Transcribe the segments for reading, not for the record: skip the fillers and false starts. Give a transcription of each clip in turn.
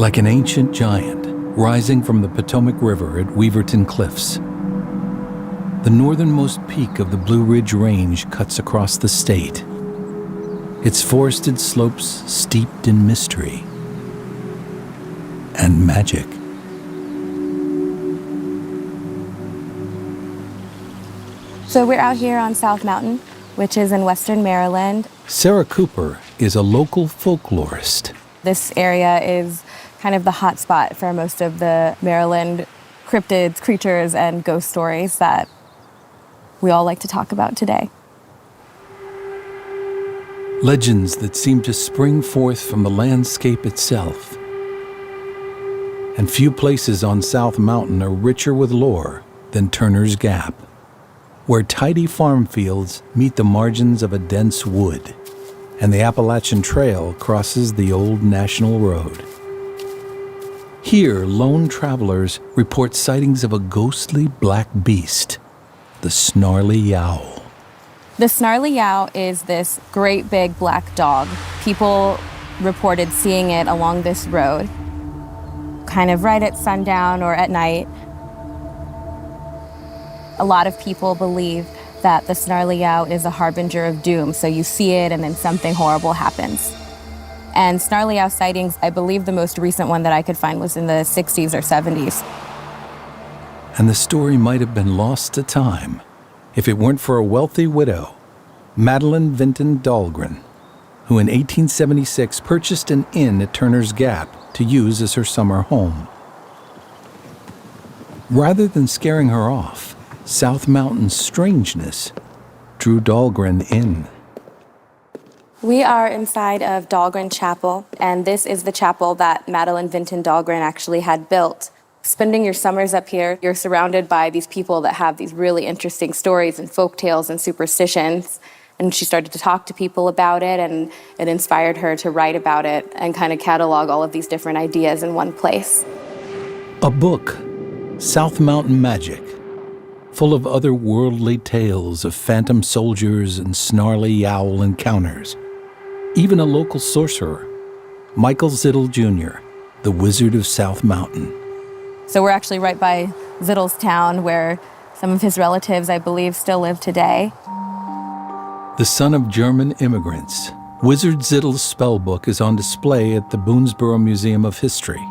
like an ancient giant rising from the Potomac River at Weaverton Cliffs. The northernmost peak of the Blue Ridge Range cuts across the state, its forested slopes steeped in mystery and magic. So we're out here on South Mountain, which is in western Maryland. Sarah Cooper is a local folklorist. This area is kind of the hot spot for most of the Maryland cryptids, creatures, and ghost stories that we all like to talk about today. Legends that seem to spring forth from the landscape itself. And few places on South Mountain are richer with lore than Turner's Gap, where tidy farm fields meet the margins of a dense wood, and the Appalachian Trail crosses the old National Road. Here, lone travelers report sightings of a ghostly black beast, the Snarly Yow. The Snarly Yow is this great big black dog. People reported seeing it along this road, kind of right at sundown or at night. A lot of people believe that the Snarly Yow is a harbinger of doom, so you see it and then something horrible happens. And Snarly Yow sightings, I believe the most recent one that I could find was in the 60s or 70s. And the story might have been lost to time if it weren't for a wealthy widow, Madeline Vinton Dahlgren, who in 1876 purchased an inn at Turner's Gap to use as her summer home. Rather than scaring her off, South Mountain's strangeness drew Dahlgren in. We are inside of Dahlgren Chapel, and this is the chapel that Madeline Vinton Dahlgren actually had built. Spending your summers up here, you're surrounded by these people that have these really interesting stories and folk tales and superstitions. And she started to talk to people about it, and it inspired her to write about it and kind of catalog all of these different ideas in one place. A book, South Mountain Magic, full of otherworldly tales of phantom soldiers and snarly yowl encounters. Even a local sorcerer, Michael Zittle Jr., the Wizard of South Mountain. So we're actually right by Zittle's town, where some of his relatives, I believe, still live today. The son of German immigrants, Wizard Zittle's spellbook is on display at the Boonesboro Museum of History.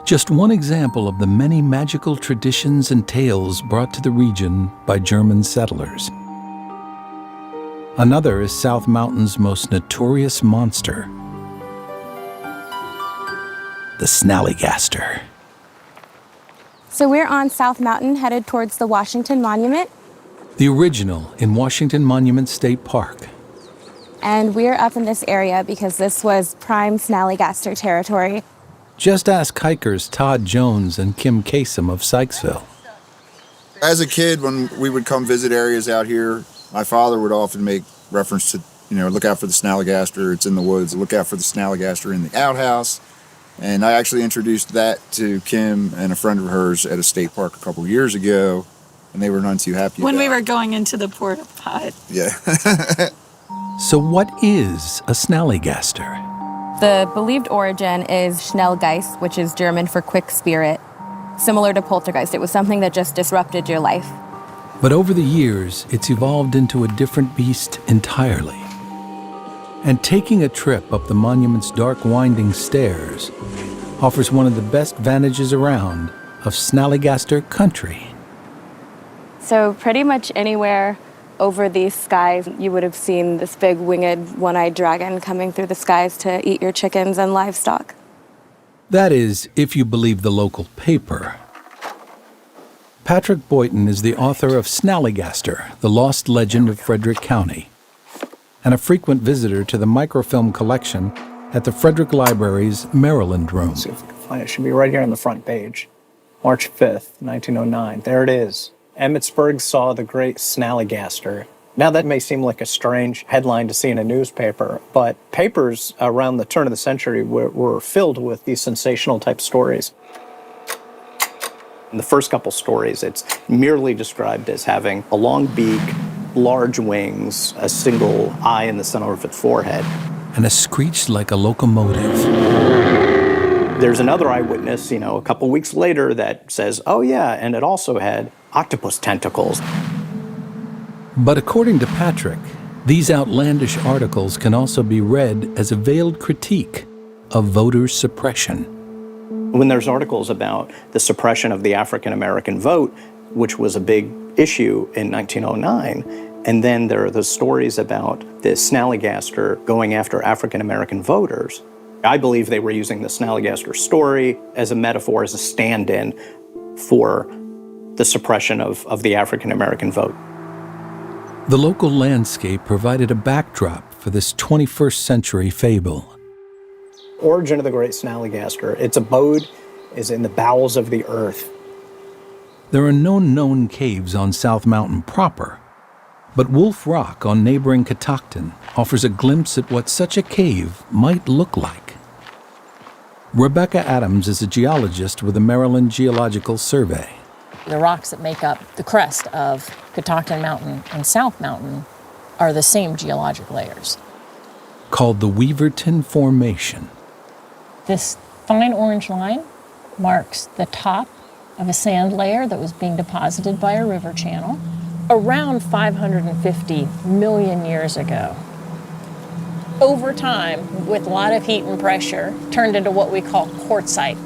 Just one example of the many magical traditions and tales brought to the region by German settlers. Another is South Mountain's most notorious monster, the Snallygaster. So we're on South Mountain, headed towards the Washington Monument. The original in Washington Monument State Park. And we're up in this area because this was prime Snallygaster territory. Just ask hikers Todd Jones and Kim Kasem of Sykesville. As a kid, when we would come visit areas out here, my father would often make reference to, look out for the Snallygaster, it's in the woods, look out for the Snallygaster in the outhouse. And I actually introduced that to Kim and a friend of hers at a state park a couple years ago, and they were none too happy when about we it. were going into the porta pot. Yeah. So what is a Snallygaster? The believed origin is Schnellgeist, which is German for quick spirit. Similar to poltergeist, it was something that just disrupted your life. But over the years, it's evolved into a different beast entirely. And taking a trip up the monument's dark, winding stairs offers one of the best vantages around of Snallygaster country. So pretty much anywhere over these skies, you would have seen this big winged, one-eyed dragon coming through the skies to eat your chickens and livestock. That is, if you believe the local paper. Patrick Boynton is the author of Snallygaster, The Lost Legend of Frederick County, and a frequent visitor to the microfilm collection at the Frederick Library's Maryland Room. Let's see if we can find it. It should be right here on the front page. March 5th, 1909. There it is. Emmitsburg saw the great Snallygaster. Now that may seem like a strange headline to see in a newspaper, but papers around the turn of the century were filled with these sensational type stories. In the first couple stories, it's merely described as having a long beak, large wings, a single eye in the center of its forehead. And a screech like a locomotive. There's another eyewitness, a couple weeks later that says, oh yeah, and it also had octopus tentacles. But according to Patrick, these outlandish articles can also be read as a veiled critique of voter suppression. When there's articles about the suppression of the African American vote, which was a big issue in 1909, and then there are the stories about the Snallygaster going after African American voters, I believe they were using the Snallygaster story as a metaphor, as a stand-in for the suppression of the African American vote. The local landscape provided a backdrop for this 21st century fable. Origin of the great Snallygaster, its abode is in the bowels of the earth. There are no known caves on South Mountain proper, but Wolf Rock on neighboring Catoctin offers a glimpse at what such a cave might look like. Rebecca Adams is a geologist with the Maryland Geological Survey. The rocks that make up the crest of Catoctin Mountain and South Mountain are the same geologic layers. Called the Weaverton Formation. This fine orange line marks the top of a sand layer that was being deposited by a river channel around 550 million years ago. Over time, with a lot of heat and pressure, turned into what we call quartzite.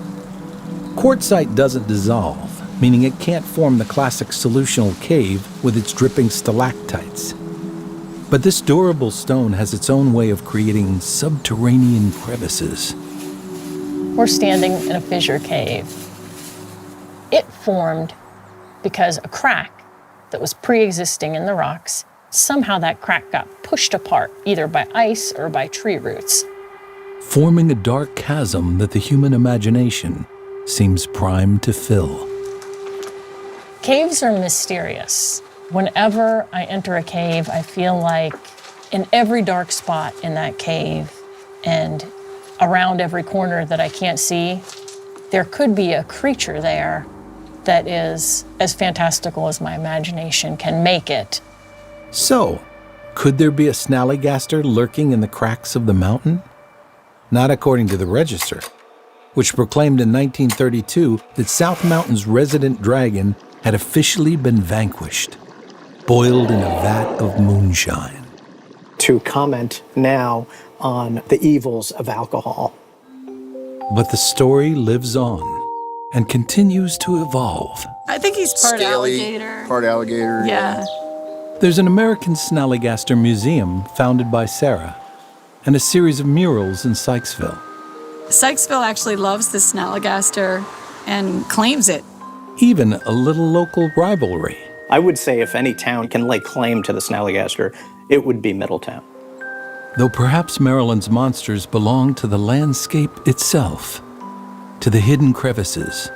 Quartzite doesn't dissolve, meaning it can't form the classic solutional cave with its dripping stalactites. But this durable stone has its own way of creating subterranean crevices. We're standing in a fissure cave. It formed because a crack that was pre-existing in the rocks, somehow that crack got pushed apart, either by ice or by tree roots. Forming a dark chasm that the human imagination seems primed to fill. Caves are mysterious. Whenever I enter a cave, I feel like in every dark spot in that cave and around every corner that I can't see, there could be a creature there that is as fantastical as my imagination can make it. So, could there be a Snallygaster lurking in the cracks of the mountain? Not according to the Register, which proclaimed in 1932 that South Mountain's resident dragon had officially been vanquished, boiled in a vat of moonshine. To comment now on the evils of alcohol. But the story lives on and continues to evolve. I think he's part Scaly, alligator. Part alligator. Yeah. There's an American Snallygaster museum founded by Sarah and a series of murals in Sykesville. Sykesville actually loves the Snallygaster and claims it. Even a little local rivalry. I would say if any town can lay claim to the Snallygaster, it would be Middletown. Though perhaps Maryland's monsters belong to the landscape itself, to the hidden crevices,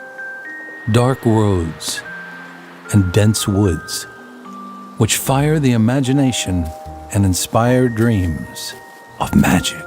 dark roads, and dense woods, which fire the imagination and inspire dreams of magic.